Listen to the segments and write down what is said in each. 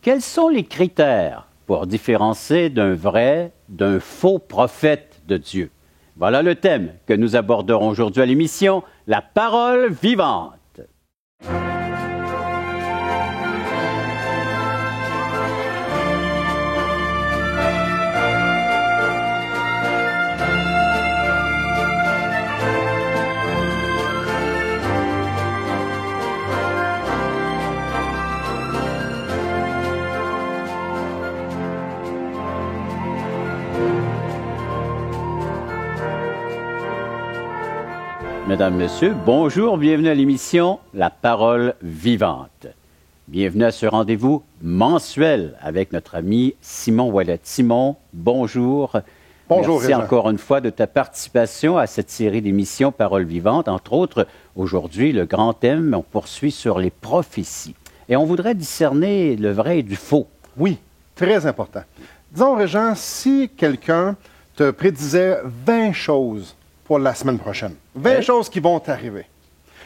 Quels sont les critères pour différencier d'un faux prophète de Dieu? Voilà le thème que nous aborderons aujourd'hui à l'émission La Parole vivante. Mesdames, Messieurs, bonjour, bienvenue à l'émission La Parole vivante. Bienvenue à ce rendez-vous mensuel avec notre ami Simon Ouellette. Simon, bonjour. Bonjour, merci Régent. encore une fois de ta participation à cette série d'émissions Parole vivante. Entre autres, aujourd'hui, le grand thème, on poursuit sur les prophéties. Et on voudrait discerner le vrai et du faux. Oui, très important. Disons, Régent, si quelqu'un te prédisait 20 choses pour la semaine prochaine, 20 choses qui vont t'arriver,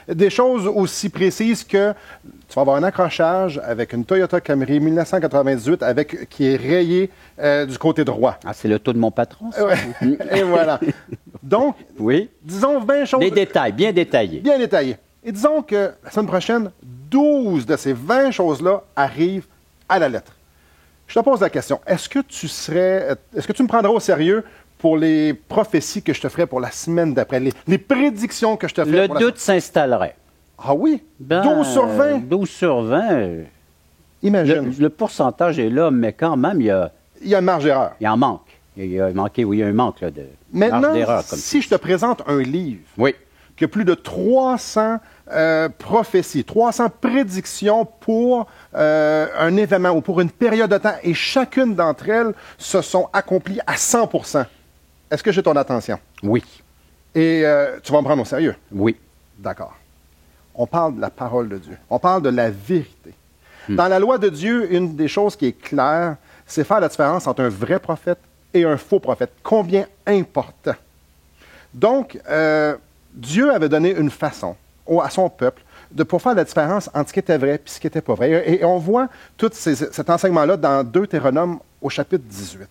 des choses aussi précises que tu vas avoir un accrochage avec une Toyota Camry 1998 qui est rayé du côté droit. Ah, c'est le taux de mon patron, ça? Ouais. Et voilà. Donc, Oui. disons 20 choses... Des détails, bien détaillés. Bien détaillées. Et disons que la semaine prochaine, 12 de ces 20 choses-là arrivent à la lettre. Je te pose la question, est-ce que tu me prendras au sérieux pour les prophéties que je te ferai pour la semaine d'après, les prédictions que je te ferai Le pour doute s'installerait. Ah oui? Ben, 12 sur 20? 12 sur 20. Imagine. Le pourcentage est là, mais quand même, il Il y a une marge d'erreur. en manque. Il y a un manque là, de Maintenant, marge d'erreur. Comme si je te présente un livre Oui. qui a plus de 300 prophéties, 300 prédictions pour un événement ou pour une période de temps, et chacune d'entre elles se sont accomplies à 100%. Est-ce que j'ai ton attention? Oui. Et tu vas me prendre au sérieux? Oui. D'accord. On parle de la parole de Dieu. On parle de la vérité. Dans la loi de Dieu, une des choses qui est claire, c'est faire la différence entre un vrai prophète et un faux prophète. Combien important. Donc, Dieu avait donné une façon à son peuple pour faire la différence entre ce qui était vrai et ce qui n'était pas vrai. Et on voit tout cet enseignement-là dans Deutéronome au chapitre 18.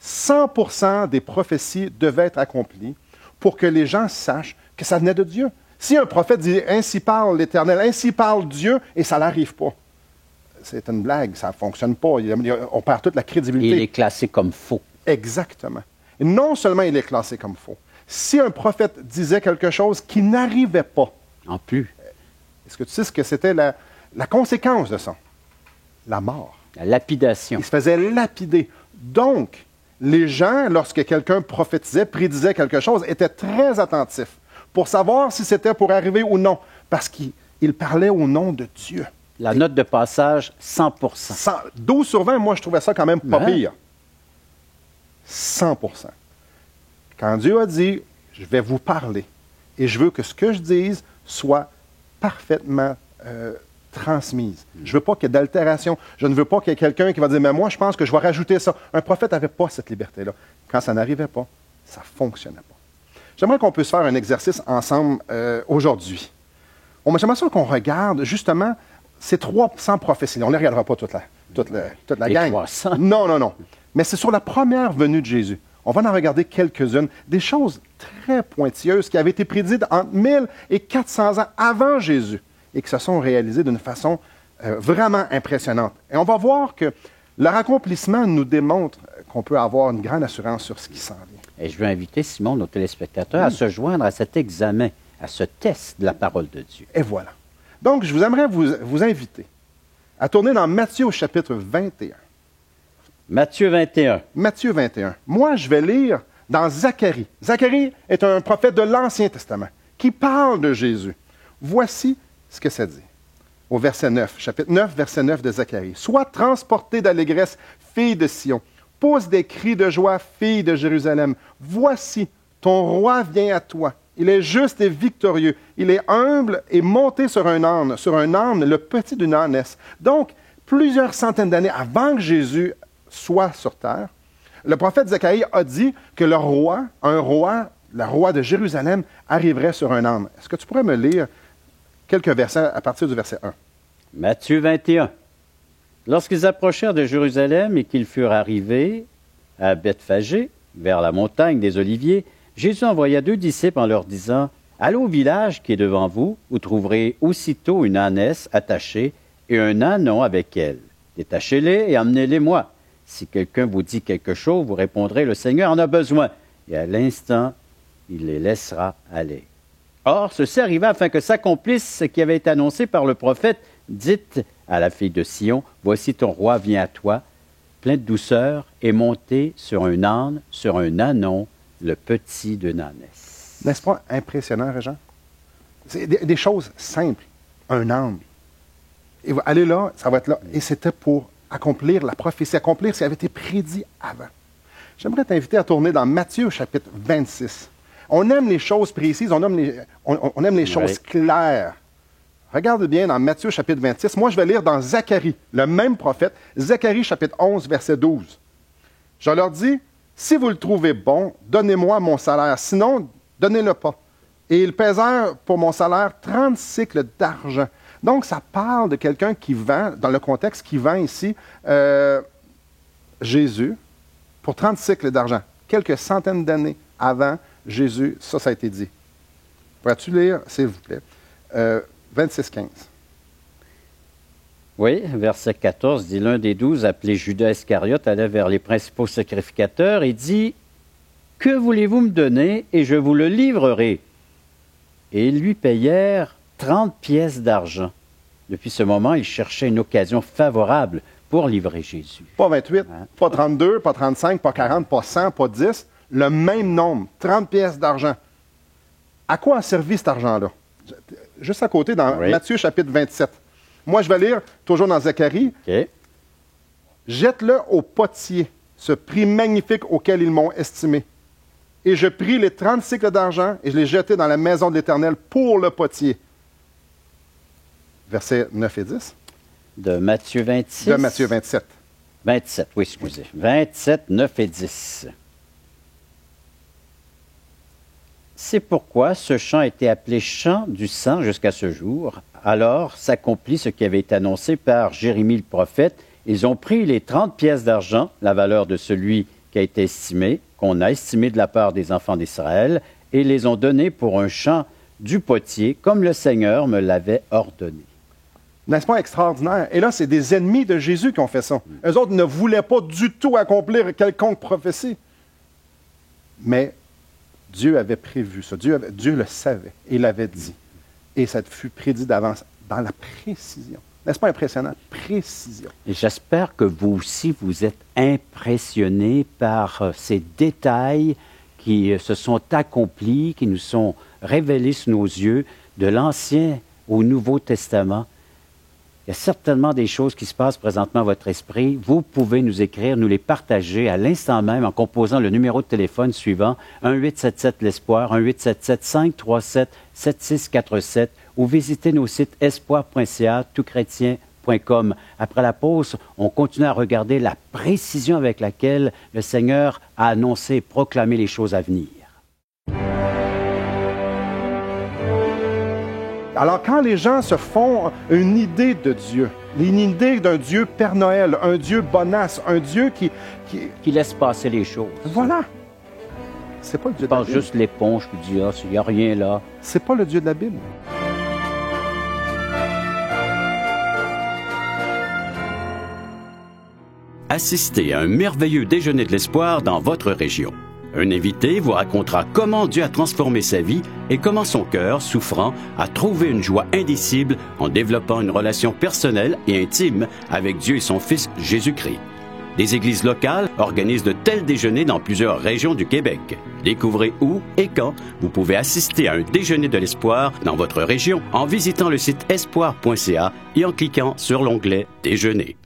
100% des prophéties devaient être accomplies pour que les gens sachent que ça venait de Dieu. Si un prophète dit « Ainsi parle l'Éternel, ainsi parle Dieu », et ça n'arrive pas, c'est une blague, ça ne fonctionne pas. On perd toute la crédibilité. Il est classé comme faux. Exactement. Et non seulement il est classé comme faux, si un prophète disait quelque chose qui n'arrivait pas, En plus, est-ce que tu sais ce que c'était la conséquence de ça? La mort. la lapidation. Il se faisait lapider. Donc, les gens, lorsque quelqu'un prophétisait, prédisait quelque chose, étaient très attentifs pour savoir si c'était pour arriver ou non, parce qu'il parlait au nom de Dieu. La note de passage, 100%. 12 sur 20, moi, je trouvais ça quand même pas Ouais. pire. 100%. Quand Dieu a dit, je vais vous parler, et je veux que ce que je dise soit parfaitement transmise. Je ne veux pas qu'il y ait d'altération. Je ne veux pas qu'il y ait quelqu'un qui va dire, mais moi, je pense que je vais rajouter ça. Un prophète n'avait pas cette liberté-là. Quand ça n'arrivait pas, ça ne fonctionnait pas. J'aimerais qu'on puisse faire un exercice ensemble aujourd'hui. J'aimerais ça qu'on regarde justement ces 300 prophéties. On ne les regardera pas toute la Les gang. 300. Non. Mais c'est sur la première venue de Jésus. On va en regarder quelques-unes. Des choses très pointilleuses qui avaient été prédites entre 1000 et 400 ans avant Jésus et qui se sont réalisées d'une façon vraiment impressionnante. Et on va voir que leur accomplissement nous démontre qu'on peut avoir une grande assurance sur ce qui s'en vient. Et je veux inviter, Simon, nos téléspectateurs, à se joindre à cet examen, à ce test de la parole de Dieu. Et voilà. Donc, je vous aimerais vous inviter à tourner dans Matthieu au chapitre 21. Matthieu 21. Matthieu 21. Moi, je vais lire dans Zacharie. Zacharie est un prophète de l'Ancien Testament qui parle de Jésus. Voici ce que ça dit. Au verset 9, chapitre 9, verset 9 de Zacharie. « Sois transportée d'allégresse, fille de Sion. Pousse des cris de joie, fille de Jérusalem. Voici, ton roi vient à toi. Il est juste et victorieux. Il est humble et monté sur un âne, le petit d'une ânesse. » Donc, plusieurs centaines d'années avant que Jésus soit sur terre, le prophète Zacharie a dit que le roi de Jérusalem, arriverait sur un âne. Est-ce que tu pourrais me lire quelques versets à partir du verset 1? Matthieu 21. Lorsqu'ils approchèrent de Jérusalem et qu'ils furent arrivés à Bethphagée, vers la montagne des Oliviers, Jésus envoya 2 disciples en leur disant, « Allez au village qui est devant vous, vous trouverez aussitôt une ânesse attachée et un ânon avec elle. Détachez-les et emmenez-les-moi. Si quelqu'un vous dit quelque chose, vous répondrez, le Seigneur en a besoin. Et à l'instant, il les laissera aller. » Or, ceci arriva afin que s'accomplisse ce qui avait été annoncé par le prophète. Dites à la fille de Sion, voici ton roi vient à toi, plein de douceur, et monté sur un âne, sur un ânon, le petit d'une ânesse. N'est-ce pas impressionnant, Régent? C'est des choses simples. Un âne. Et allez là, ça va être là. Et c'était pour accomplir la prophétie, accomplir ce qui avait été prédit avant. J'aimerais t'inviter à tourner dans Matthieu, chapitre 26. On aime les choses précises, on aime les choses claires. Regarde bien dans Matthieu, chapitre 26. Moi, je vais lire dans Zacharie, le même prophète, Zacharie, chapitre 11, verset 12. Je leur dis, si vous le trouvez bon, donnez-moi mon salaire, sinon, donnez-le pas. Et ils pesèrent pour mon salaire 30 cycles d'argent. Donc, ça parle de quelqu'un qui vend, dans le contexte, qui vend ici Jésus pour 30 cycles d'argent. Quelques centaines d'années avant Jésus, ça a été dit. Pourrais-tu lire, s'il vous plaît, 26-15. Oui, verset 14, dit l'un des 12, appelé Judas Iscariote, allait vers les principaux sacrificateurs et dit, « Que voulez-vous me donner et je vous le livrerai? » Et ils lui payèrent 30 pièces d'argent. Depuis ce moment, il cherchait une occasion favorable pour livrer Jésus. Pas 28, pas 32, pas 35, pas 40, pas 100, pas 10. Le même nombre, 30 pièces d'argent. À quoi a servi cet argent-là? Juste à côté, dans Matthieu chapitre 27. Moi, je vais lire, toujours dans Zacharie. Okay. Jette-le au potier, ce prix magnifique auquel ils m'ont estimé. Et je pris les 30 cycles d'argent et je les jetai dans la maison de l'Éternel pour le potier. Versets 9 et 10. De Matthieu 26. De Matthieu 27. 27, oui, excusez. 27, 9 et 10. C'est pourquoi ce chant a été appelé chant du sang jusqu'à ce jour. Alors s'accomplit ce qui avait été annoncé par Jérémie le prophète. Ils ont pris les 30 pièces d'argent, la valeur de celui qui a été estimé, qu'on a estimé de la part des enfants d'Israël, et les ont donnés pour un chant du potier, comme le Seigneur me l'avait ordonné. N'est-ce pas extraordinaire? Et là, c'est des ennemis de Jésus qui ont fait ça. Eux autres ne voulaient pas du tout accomplir quelconque prophétie. Mais Dieu avait prévu ça. Dieu le savait. Il l'avait dit. Et ça fut prédit d'avance dans la précision. N'est-ce pas impressionnant? Précision. Et j'espère que vous aussi, vous êtes impressionnés par ces détails qui se sont accomplis, qui nous sont révélés sous nos yeux, de l'Ancien au Nouveau Testament. Il y a certainement des choses qui se passent présentement à votre esprit. Vous pouvez nous écrire, nous les partager à l'instant même en composant le numéro de téléphone suivant 1-877-L'Espoir, 1-877-537-7647 ou visiter nos sites espoir.ca, toutchrétien.com. Après la pause, on continue à regarder la précision avec laquelle le Seigneur a annoncé et proclamé les choses à venir. Alors, quand les gens se font une idée de Dieu, une idée d'un Dieu Père Noël, un Dieu bonasse, un Dieu qui laisse passer les choses. Voilà. C'est pas le Dieu de la Bible. Juste l'éponge qui dit, il n'y a rien là. C'est pas le Dieu de la Bible. Assistez à un merveilleux déjeuner de l'espoir dans votre région. Un invité vous racontera comment Dieu a transformé sa vie et comment son cœur, souffrant, a trouvé une joie indicible en développant une relation personnelle et intime avec Dieu et son Fils Jésus-Christ. Des églises locales organisent de tels déjeuners dans plusieurs régions du Québec. Découvrez où et quand vous pouvez assister à un déjeuner de l'espoir dans votre région en visitant le site espoir.ca et en cliquant sur l'onglet « Déjeuner ».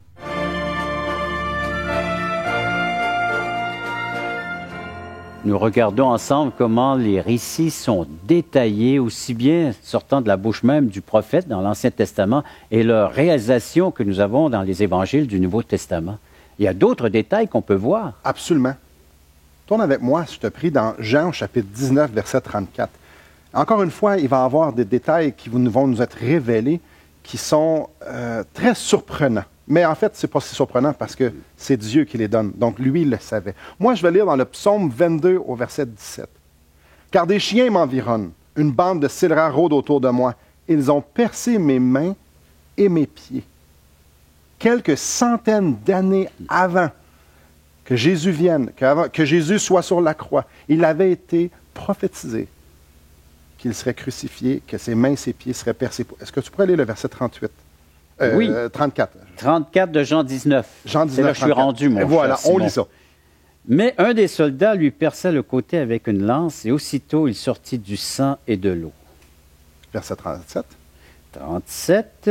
Nous regardons ensemble comment les récits sont détaillés, aussi bien sortant de la bouche même du prophète dans l'Ancien Testament et leur réalisation que nous avons dans les évangiles du Nouveau Testament. Il y a d'autres détails qu'on peut voir. Absolument. Tourne avec moi, je te prie, dans Jean, chapitre 19, verset 34. Encore une fois, il va y avoir des détails qui vont nous être révélés, qui sont très surprenants. Mais en fait, ce n'est pas si surprenant parce que c'est Dieu qui les donne. Donc, lui, il le savait. Moi, je vais lire dans le psaume 22 au verset 17. « Car des chiens m'environnent, une bande de scélérats rôde autour de moi. Ils ont percé mes mains et mes pieds. » Quelques centaines d'années avant que Jésus vienne, que Jésus soit sur la croix, il avait été prophétisé qu'il serait crucifié, que ses mains et ses pieds seraient percés. Est-ce que tu pourrais lire le verset 38? Oui. 34. 34 de Jean 19. Jean 19, C'est là que je suis 34. rendu, mon Et voilà, cher on Simon. lit ça. Mais un des soldats lui perça le côté avec une lance, et aussitôt il sortit du sang et de l'eau. Verset 37. 37.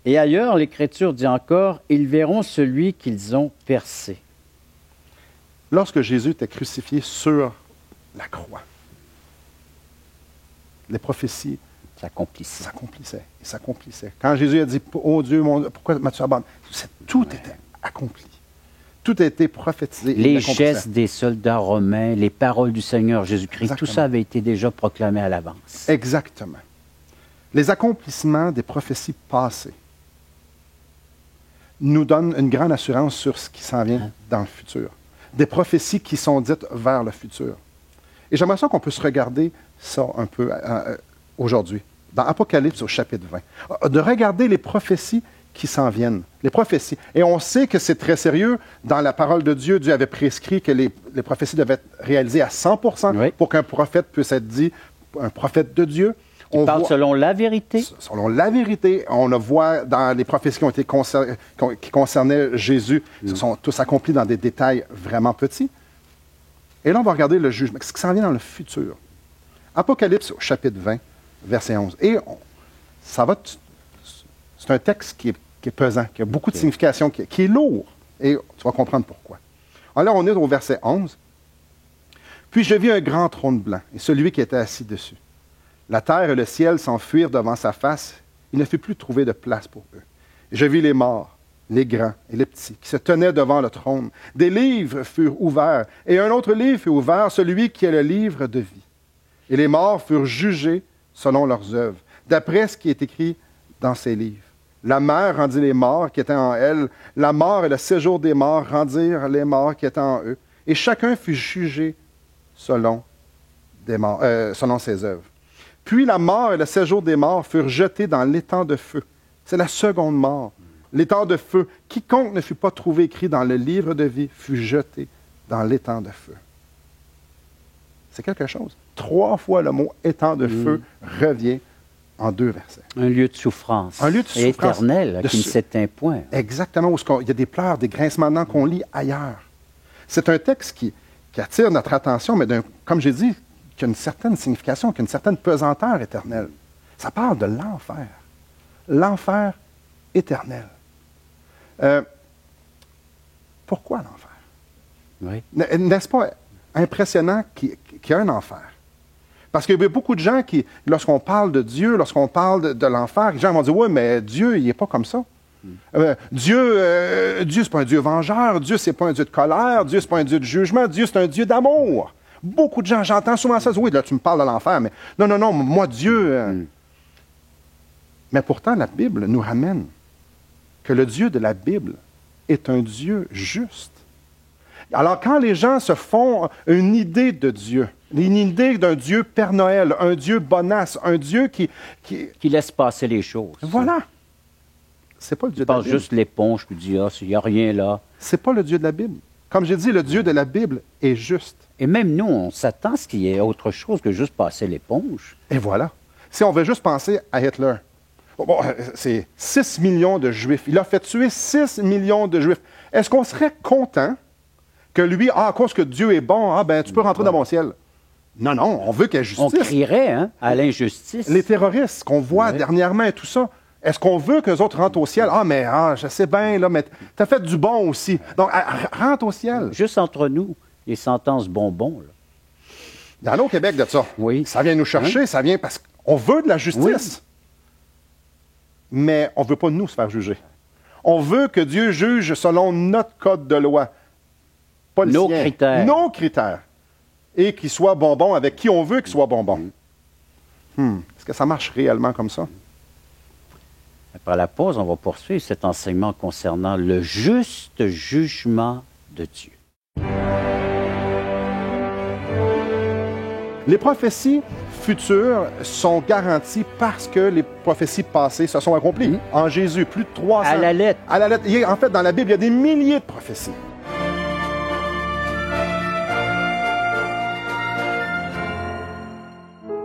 Et ailleurs, l'Écriture dit encore, ils verront celui qu'ils ont percé. Lorsque Jésus était crucifié sur la croix, les prophéties S'accomplissait. s'accomplissaient. Quand Jésus a dit « Oh Dieu, mon Dieu, pourquoi m'as-tu abandonné? » Tout était accompli. Tout a été prophétisé. Les gestes des soldats romains, les paroles du Seigneur Jésus-Christ, Exactement. tout ça avait été déjà proclamé à l'avance. Exactement. Les accomplissements des prophéties passées nous donnent une grande assurance sur ce qui s'en vient dans le futur. Des prophéties qui sont dites vers le futur. Et j'aimerais ça qu'on puisse regarder ça un peu aujourd'hui, dans Apocalypse au chapitre 20. De regarder les prophéties qui s'en viennent. Les prophéties. Et on sait que c'est très sérieux. Dans la parole de Dieu, Dieu avait prescrit que les prophéties devaient être réalisées à 100% Oui. pour qu'un prophète puisse être dit un prophète de Dieu. Il parle voit- selon la vérité. Selon la vérité, on le voit dans les prophéties qui concernaient Jésus, ce sont tous accomplis dans des détails vraiment petits. Et là, on va regarder le jugement, ce qui s'en vient dans le futur. Apocalypse, au chapitre 20, verset 11. Et c'est un texte qui est pesant, qui a beaucoup de signification, qui est lourd. Et tu vas comprendre pourquoi. Alors, on est au verset 11. « Puis je vis un grand trône blanc, et celui qui était assis dessus. La terre et le ciel s'enfuirent devant sa face. Il ne fut plus trouvé de place pour eux. Et je vis les morts, les grands et les petits, qui se tenaient devant le trône. Des livres furent ouverts, et un autre livre fut ouvert, celui qui est le livre de vie. Et les morts furent jugés selon leurs œuvres, d'après ce qui est écrit dans ces livres. La mer rendit les morts qui étaient en elle. La mort et le séjour des morts rendirent les morts qui étaient en eux. Et chacun fut jugé selon ses œuvres. Puis la mort et le séjour des morts furent jetés dans l'étang de feu. C'est la seconde mort. L'étang de feu. Quiconque ne fut pas trouvé écrit dans le livre de vie fut jeté dans l'étang de feu. C'est quelque chose. 3 fois le mot étang de feu revient en 2 versets. Un lieu de souffrance. Un lieu de souffrance. Éternel, De qui ne su- s'éteint point. Exactement, où il y a des pleurs, des grincements de dents qu'on lit ailleurs. C'est un texte qui attire notre attention, mais comme j'ai dit, qui a une certaine signification, qui a une certaine pesanteur éternelle. Ça parle de l'enfer. L'enfer éternel. Pourquoi l'enfer? Oui. N'est-ce pas impressionnant qu'il y a un enfer? Parce qu'il y a beaucoup de gens qui, lorsqu'on parle de Dieu, lorsqu'on parle de l'enfer, les gens vont dire « Oui, mais Dieu, il n'est pas comme ça. Dieu, c'est pas un Dieu vengeur. Dieu, c'est pas un Dieu de colère. Dieu, c'est pas un Dieu de jugement. Dieu, c'est un Dieu d'amour. » Beaucoup de gens, j'entends souvent ça, oui, là, tu me parles de l'enfer, mais non, moi, Dieu... Mais pourtant, la Bible nous ramène que le Dieu de la Bible est un Dieu juste. Alors, quand les gens se font une idée de Dieu, une idée d'un Dieu Père Noël, un Dieu bonasse, un Dieu qui Qui laisse passer les choses. voilà. C'est pas le Dieu Il de la passe Bible. juste l'éponge, puis dit, il n'y a rien là. C'est pas le Dieu de la Bible. Comme j'ai dit, le Dieu de la Bible est juste. Et même nous, on s'attend à ce qu'il y ait autre chose que juste passer l'éponge. Et voilà. Si on veut juste penser à Hitler, c'est 6 millions de Juifs. Il a fait tuer 6 millions de Juifs. Est-ce qu'on serait content que lui, à cause que Dieu est bon, tu peux rentrer dans mon ciel? Non, on veut qu'il y ait On justice. crierait à l'injustice. Les terroristes qu'on voit dernièrement et tout ça, est-ce qu'on veut qu'eux autres rentrent au ciel? Je sais bien, là, mais t'as fait du bon aussi. Donc, rentre au ciel. Juste entre nous, les sentences bonbons. Là. Il y en a au Québec de ça. Oui. Ça vient nous chercher, ça vient parce qu'on veut de la justice. Mais on ne veut pas nous se faire juger. On veut que Dieu juge selon notre code de loi. Pas le Nos sien. critères. Nos critères. Et qu'il soit bonbon avec qui on veut qu'il soit bonbon. Est-ce que ça marche réellement comme ça? Après la pause, on va poursuivre cet enseignement concernant le juste jugement de Dieu. Les prophéties futures sont garanties parce que les prophéties passées se sont accomplies. En Jésus, plus de 300... À la lettre. À la lettre. En fait, dans la Bible, il y a des milliers de prophéties.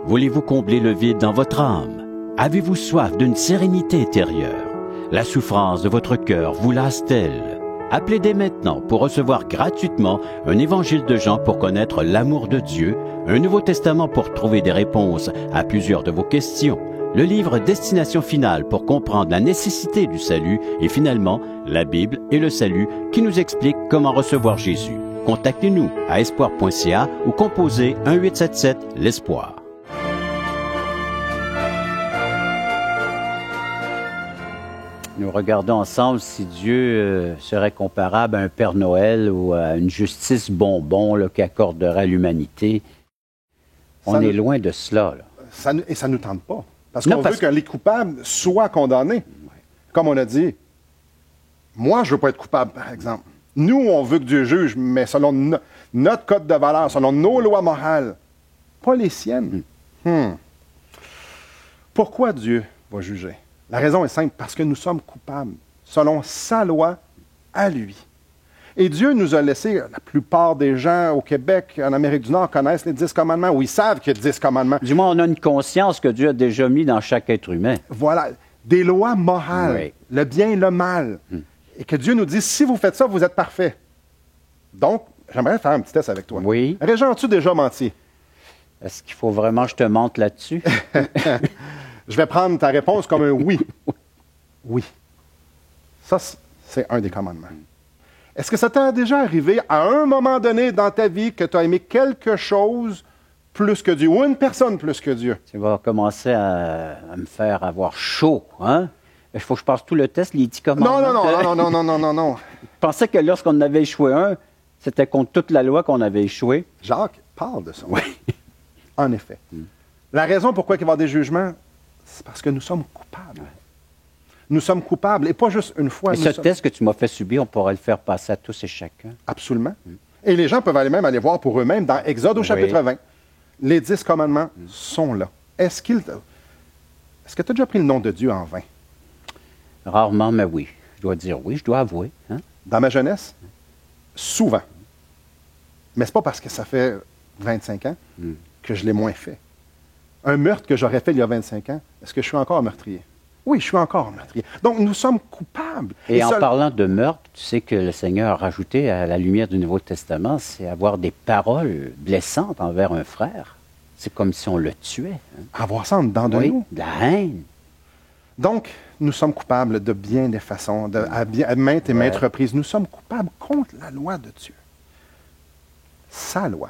Voulez-vous combler le vide dans votre âme? Avez-vous soif d'une sérénité intérieure? La souffrance de votre cœur vous lasse-t-elle? Appelez dès maintenant pour recevoir gratuitement un évangile de Jean pour connaître l'amour de Dieu, un Nouveau Testament pour trouver des réponses à plusieurs de vos questions, le livre Destination finale pour comprendre la nécessité du salut et finalement la Bible et le salut qui nous explique comment recevoir Jésus. Contactez-nous à espoir.ca ou composez 1-877 l'Espoir. Nous regardons ensemble si Dieu serait comparable à un Père Noël ou à une justice bonbon là, qui accorderait à l'humanité. On est loin de cela. Là. Et ça ne nous tente pas. Parce qu'on veut que les coupables soient condamnés. Comme on a dit, moi, je ne veux pas être coupable, par exemple. Nous, on veut que Dieu juge, mais selon notre code de valeur, selon nos lois morales, pas les siennes. Pourquoi Dieu va juger? La raison est simple, parce que nous sommes coupables, selon sa loi à lui. Et Dieu nous a laissé, la plupart des gens au Québec, en Amérique du Nord, connaissent les 10 commandements, ou ils savent qu'il y a 10 commandements. Du moins, on a une conscience que Dieu a déjà mis dans chaque être humain. Voilà, des lois morales, oui. Le bien et le mal. Et que Dieu nous dit, si vous faites ça, vous êtes parfait. Donc, j'aimerais faire un petit test avec toi. Oui. Régent, as-tu déjà menti? Est-ce qu'il faut vraiment que je te montre là-dessus? Je vais prendre ta réponse comme un oui. Oui. Ça, c'est un des commandements. Est-ce que ça t'est déjà arrivé à un moment donné dans ta vie que tu as aimé quelque chose plus que Dieu ou une personne plus que Dieu? Tu vas commencer à me faire avoir chaud, hein? Il faut que je passe tout le test, les 10 commandements. Non. Je pensais que lorsqu'on avait échoué un, c'était contre toute la loi qu'on avait échoué. Jacques parle de ça. Oui. En effet. La raison pourquoi il va y avoir des jugements, c'est parce que nous sommes coupables. Nous sommes coupables, et pas juste une fois. Et ce test que tu m'as fait subir, on pourrait le faire passer à tous et chacun. Absolument. Et les gens peuvent même aller voir pour eux-mêmes dans Exode au chapitre 20. Les 10 commandements sont là. Est-ce que tu as déjà pris le nom de Dieu en vain? Rarement, mais oui. Je dois dire oui, je dois avouer. Hein? Dans ma jeunesse, souvent. Mais c'est pas parce que ça fait 25 ans que je l'ai moins fait. Un meurtre que j'aurais fait il y a 25 ans, est-ce que je suis encore un meurtrier? Oui, je suis encore un meurtrier. Donc, nous sommes coupables. Et en parlant de meurtre, tu sais que le Seigneur a rajouté à la lumière du Nouveau Testament, c'est avoir des paroles blessantes envers un frère. C'est comme si on le tuait. Hein? Avoir ça en dedans de nous. De la haine. Donc, nous sommes coupables de bien des façons, à maintes et maintes reprises. Nous sommes coupables contre la loi de Dieu. Sa loi.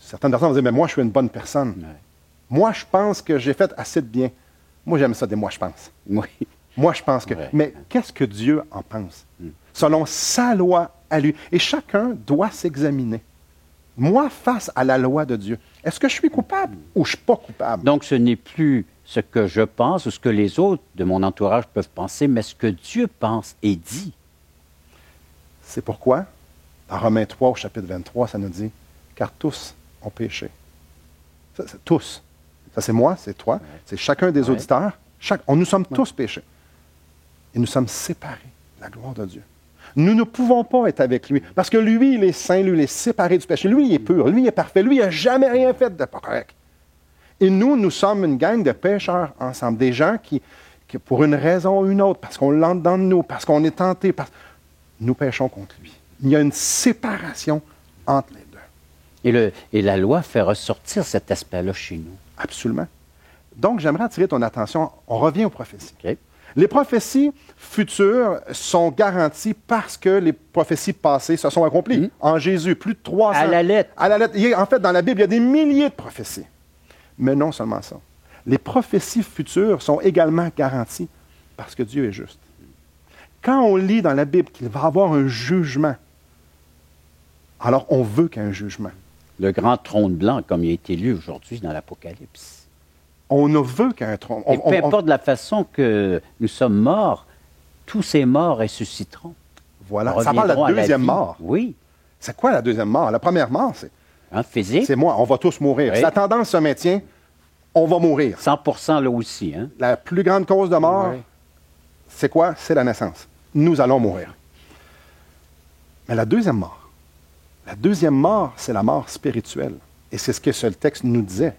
Certaines personnes vont dire, mais moi, je suis une bonne personne. Ouais. Moi, je pense que j'ai fait assez de bien. Moi, j'aime ça des moi, je pense. Oui. Moi, je pense que... Ouais. Mais qu'est-ce que Dieu en pense? Selon sa loi à lui. Et chacun doit s'examiner. Moi, face à la loi de Dieu, est-ce que je suis coupable ou je ne suis pas coupable? Donc, ce n'est plus ce que je pense ou ce que les autres de mon entourage peuvent penser, mais ce que Dieu pense et dit. C'est pourquoi, dans Romains 3, au chapitre 23, ça nous dit, car tous ont péché. Ça, c'est tous. Ça, c'est moi, c'est toi, c'est chacun des auditeurs. Nous sommes tous péchés. Et nous sommes séparés de la gloire de Dieu. Nous ne pouvons pas être avec lui, parce que lui, il est saint, lui, il est séparé du péché. Lui, il est pur, lui, il est parfait, lui, il n'a jamais rien fait de pas correct. Et nous sommes une gang de pécheurs ensemble, des gens qui pour une raison ou une autre, parce qu'on l'entre dans nous, parce qu'on est tenté, nous péchons contre lui. Il y a une séparation entre les deux. Et la loi fait ressortir cet aspect-là chez nous. Absolument. Donc, j'aimerais attirer ton attention. On revient aux prophéties. Okay. Les prophéties futures sont garanties parce que les prophéties passées se sont accomplies. En Jésus, plus de 300... À la lettre. À la lettre. En fait, dans la Bible, il y a des milliers de prophéties. Mais non seulement ça. Les prophéties futures sont également garanties parce que Dieu est juste. Quand on lit dans la Bible qu'il va y avoir un jugement, alors on veut qu'il y ait un jugement. Le grand trône blanc, comme il a été lu aujourd'hui dans l'Apocalypse. On ne veut qu'un trône. Et peu importe la façon que nous sommes morts, tous ces morts ressusciteront. Voilà. Ça parle de la deuxième mort. Oui. C'est quoi la deuxième mort? La première mort, c'est... Physique. C'est moi, on va tous mourir. Oui. Si la tendance se maintient, on va mourir. 100% là aussi. Hein? La plus grande cause de mort, Oui. c'est quoi? C'est la naissance. Nous allons mourir. Mais la deuxième mort, c'est la mort spirituelle. Et c'est ce que ce texte nous disait.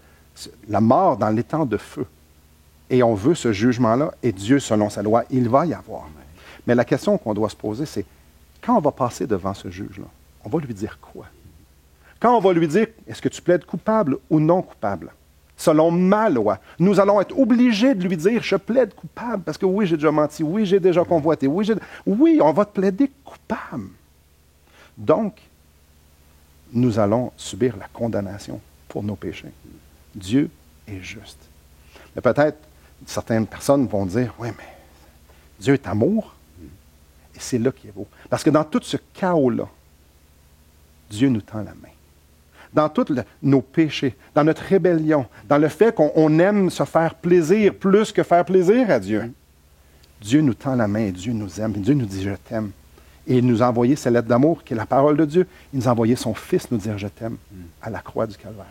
La mort dans l'étang de feu. Et on veut ce jugement-là, et Dieu, selon sa loi, il va y avoir. Mais la question qu'on doit se poser, c'est, quand on va passer devant ce juge-là, on va lui dire quoi? Quand on va lui dire, est-ce que tu plaides coupable ou non coupable? Selon ma loi, nous allons être obligés de lui dire, je plaide coupable, parce que oui, j'ai déjà menti, oui, j'ai déjà convoité, oui, on va te plaider coupable. Donc, nous allons subir la condamnation pour nos péchés. Dieu est juste. Mais peut-être, certaines personnes vont dire, oui, mais Dieu est amour. Et c'est là qui est beau. Parce que dans tout ce chaos-là, Dieu nous tend la main. Dans tous nos péchés, dans notre rébellion, dans le fait qu'on aime se faire plaisir plus que faire plaisir à Dieu, Dieu nous tend la main et Dieu nous aime. Et Dieu nous dit, je t'aime. Et il nous a envoyé sa lettre d'amour, qui est la parole de Dieu. Il nous a envoyé son Fils nous dire, je t'aime, à la croix du Calvaire.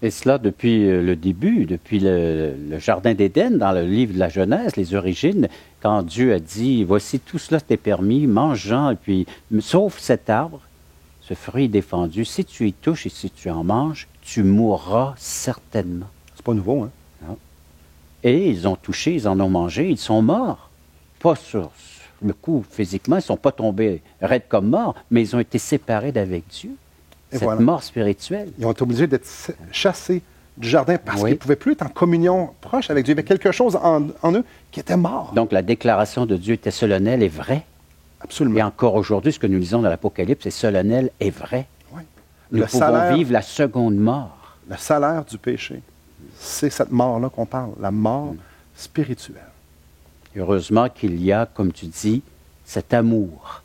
Et cela depuis le début, depuis le Jardin d'Éden, dans le livre de la Genèse, les origines, quand Dieu a dit, voici tout cela t'est permis, mange-en, et puis sauf cet arbre, ce fruit est défendu. Si tu y touches et si tu en manges, tu mourras certainement. C'est pas nouveau, hein? Non. Et ils ont touché, ils en ont mangé, ils sont morts. Pas sur le coup physiquement, ils ne sont pas tombés raides comme morts, mais ils ont été séparés d'avec Dieu. Et Cette voilà. mort spirituelle. Ils ont été obligés d'être chassés du jardin parce Oui. qu'ils ne pouvaient plus être en communion proche avec Dieu. Il y avait quelque chose en eux qui était mort. Donc la déclaration de Dieu était solennelle et vraie. Absolument. Et encore aujourd'hui, ce que nous lisons dans l'Apocalypse est solennel et vrai. Oui. Nous pouvons vivre la seconde mort. Le salaire du péché, c'est cette mort-là qu'on parle, la mort spirituelle. Heureusement qu'il y a, comme tu dis, cet amour.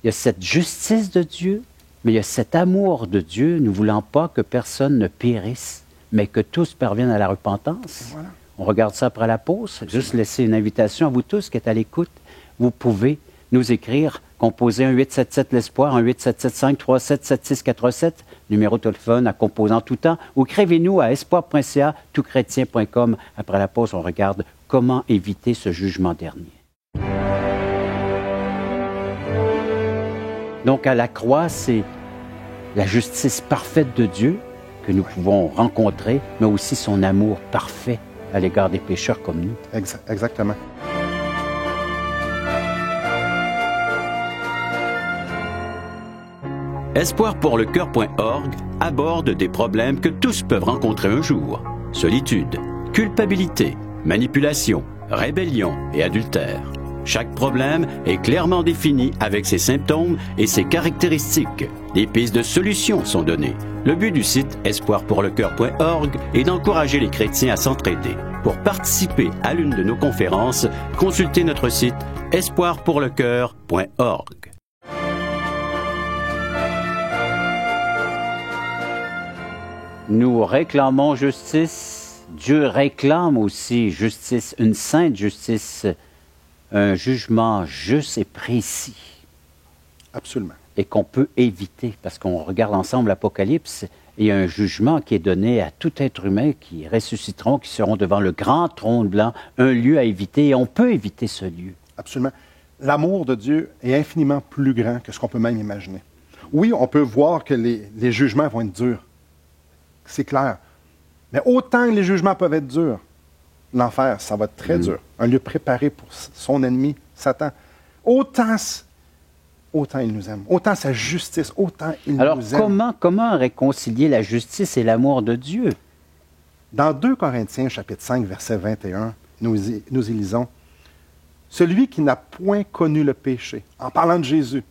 Il y a cette justice de Dieu, mais il y a cet amour de Dieu, ne voulant pas que personne ne périsse, mais que tous parviennent à la repentance. Voilà. On regarde ça après la pause. Juste laisser une invitation à vous tous qui êtes à l'écoute. Vous pouvez nous écrire, composer un 877 l'Espoir, un 877-537-7647, numéro de téléphone à composer en tout temps, ou écrivez-nous à espoir.ca, toutchrétien.com. Après la pause, on regarde comment éviter ce jugement dernier. Donc, à la croix, c'est la justice parfaite de Dieu que nous pouvons rencontrer, mais aussi son amour parfait à l'égard des pécheurs comme nous. Exactement. Espoirpourlecoeur.org aborde des problèmes que tous peuvent rencontrer un jour. Solitude, culpabilité, manipulation, rébellion et adultère. Chaque problème est clairement défini avec ses symptômes et ses caractéristiques. Des pistes de solutions sont données. Le but du site espoirpourlecoeur.org est d'encourager les chrétiens à s'entraider. Pour participer à l'une de nos conférences, consultez notre site espoirpourlecoeur.org. Nous réclamons justice. Dieu réclame aussi justice, une sainte justice, un jugement juste et précis. Absolument. Et qu'on peut éviter, parce qu'on regarde ensemble l'Apocalypse, il y a un jugement qui est donné à tout être humain qui ressusciteront, qui seront devant le grand trône blanc, un lieu à éviter, et on peut éviter ce lieu. Absolument. L'amour de Dieu est infiniment plus grand que ce qu'on peut même imaginer. Oui, on peut voir que les jugements vont être durs. C'est clair. Mais autant que les jugements peuvent être durs, l'enfer, ça va être très dur. Un lieu préparé pour son ennemi, Satan. Autant il nous aime, autant sa justice, autant il Alors, nous aime. comment réconcilier la justice et l'amour de Dieu? Dans 2 Corinthiens, chapitre 5, verset 21, nous y lisons, « Celui qui n'a point connu le péché, en parlant de Jésus,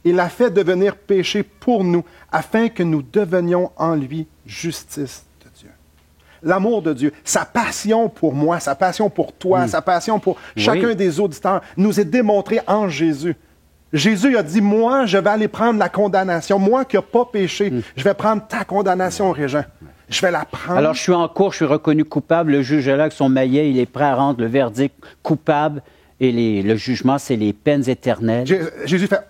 il l'a fait devenir péché pour nous, afin que nous devenions en lui justice de Dieu. » L'amour de Dieu, sa passion pour moi, sa passion pour toi, sa passion pour chacun des auditeurs, nous est démontrée en Jésus. Jésus a dit, moi, je vais aller prendre la condamnation. Moi qui n'ai pas péché, je vais prendre ta condamnation, Régent. Je vais la prendre. Alors, je suis en cours, je suis reconnu coupable. Le juge est là avec son maillet, il est prêt à rendre le verdict coupable. Et le jugement, c'est les peines éternelles. Jésus fait,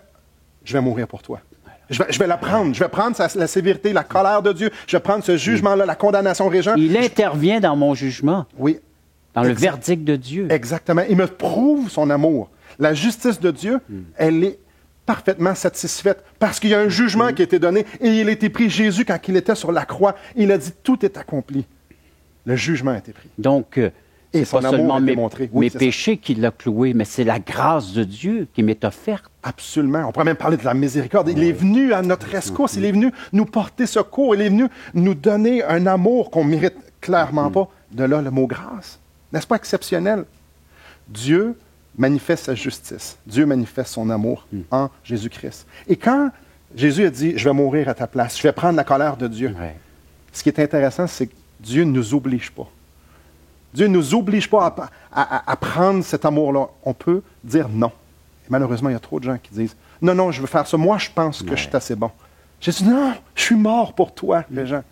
je vais mourir pour toi. Je vais la prendre. Je vais prendre la sévérité, la colère de Dieu. Je vais prendre ce jugement-là, la condamnation régente. Il intervient dans mon jugement. Oui. Dans le verdict de Dieu. Exactement. Il me prouve son amour. La justice de Dieu, elle est parfaitement satisfaite parce qu'il y a un jugement qui a été donné et il a été pris. Jésus, quand il était sur la croix, il a dit, tout est accompli. Le jugement a été pris. Donc, et c'est pas seulement mes c'est péchés qui l'ont cloué, mais c'est la grâce de Dieu qui m'est offerte. Absolument. On pourrait même parler de la miséricorde. Il est venu à notre rescousse. Il est venu nous porter secours. Il est venu nous donner un amour qu'on ne mérite clairement pas. De là, le mot grâce. N'est-ce pas exceptionnel? Dieu manifeste sa justice. Dieu manifeste son amour en Jésus-Christ. Et quand Jésus a dit, je vais mourir à ta place, je vais prendre la colère de Dieu, ce qui est intéressant, c'est que Dieu ne nous oblige pas. Dieu ne nous oblige pas à prendre cet amour-là. On peut dire non. Et malheureusement, il y a trop de gens qui disent, non, je veux faire ça. Moi, je pense que je suis assez bon. Jésus dit, non, je suis mort pour toi, les gens.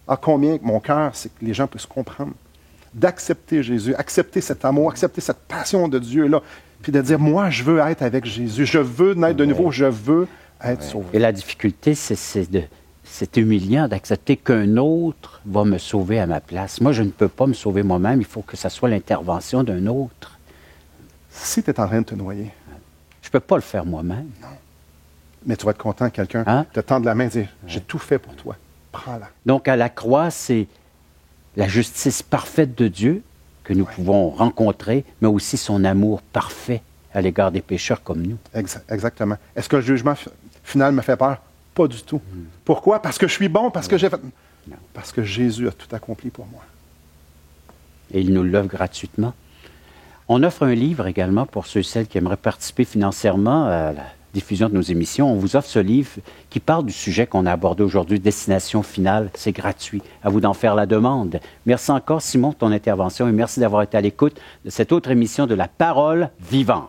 Ah, combien mon cœur, c'est que les gens puissent comprendre. D'accepter Jésus, accepter cet amour, accepter cette passion de Dieu-là, puis de dire, moi, je veux être avec Jésus, je veux naître de nouveau, je veux être sauvé. Et la difficulté, c'est humiliant d'accepter qu'un autre va me sauver à ma place. Moi, je ne peux pas me sauver moi-même, il faut que ce soit l'intervention d'un autre. Si tu es en train de te noyer. Je ne peux pas le faire moi-même. Non. Mais tu vas être content que quelqu'un te tende la main et dire, j'ai tout fait pour toi, prends-la. Donc, à la croix, c'est la justice parfaite de Dieu que nous pouvons rencontrer, mais aussi son amour parfait à l'égard des pécheurs comme nous. Exactement. Est-ce que le jugement final me fait peur? Pas du tout. Pourquoi? Parce que je suis bon, parce que j'ai fait... Non. Parce que Jésus a tout accompli pour moi. Et il nous l'offre gratuitement. On offre un livre également pour ceux et celles qui aimeraient participer financièrement à la diffusion de nos émissions. On vous offre ce livre qui parle du sujet qu'on a abordé aujourd'hui, Destination finale. C'est gratuit. À vous d'en faire la demande. Merci encore, Simon, de ton intervention et merci d'avoir été à l'écoute de cette autre émission de La Parole vivante.